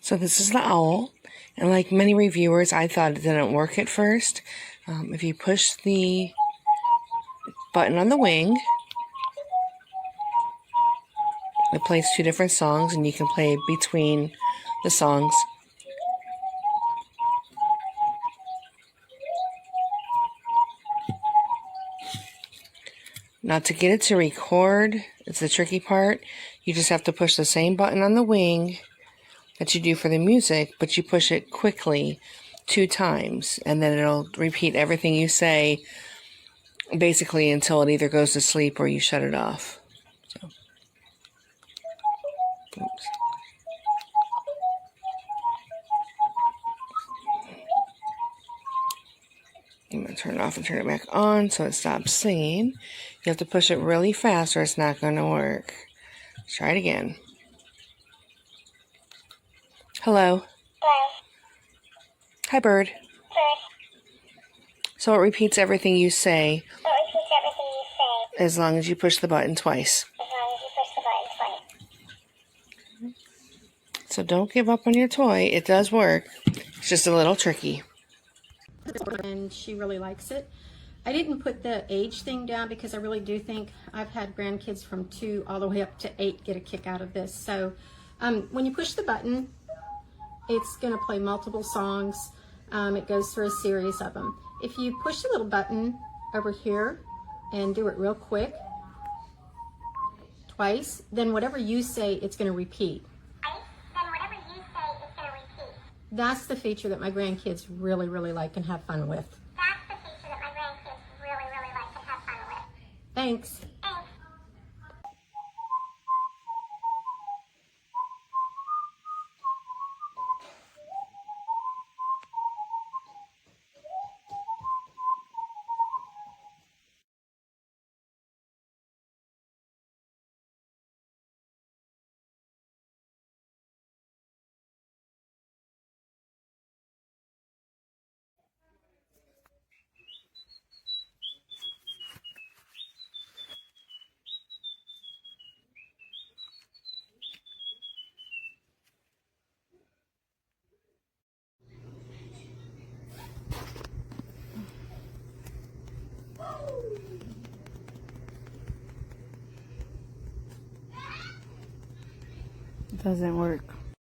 So this is the owl, and like many reviewers, I thought it didn't work at first. If you push the button on the wing, it plays two different songs, and you can play between the songs. Now to get it to record, it's the tricky part. You just have to push the same button on the wing that you do for the music, but you push it quickly 2 times, and then it'll repeat everything you say basically until it either goes to sleep or you shut it off. So, oops. I'm going to turn it off and turn it back on so it stops singing. You have to push it really fast or it's not going to work. Let's try it again. Hello. Hello. Hi, bird. Bird. So it repeats everything you say. So it repeats everything you say. As long as you push the button twice. As long as you push the button twice. So don't give up on your toy. It does work. It's just a little tricky. And she really likes it. I didn't put the age thing down because I really do think I've had grandkids from 2 all the way up to 8 get a kick out of this. So when you push the button, it's going to play multiple songs. It goes through a series of them. If you push the little button over here and do it real quick, twice, then whatever you say, it's going to repeat. That's the feature that my grandkids really, really like and have fun with. That's the feature that my grandkids really, really like and have fun with. Thanks. Thanks. It doesn't work.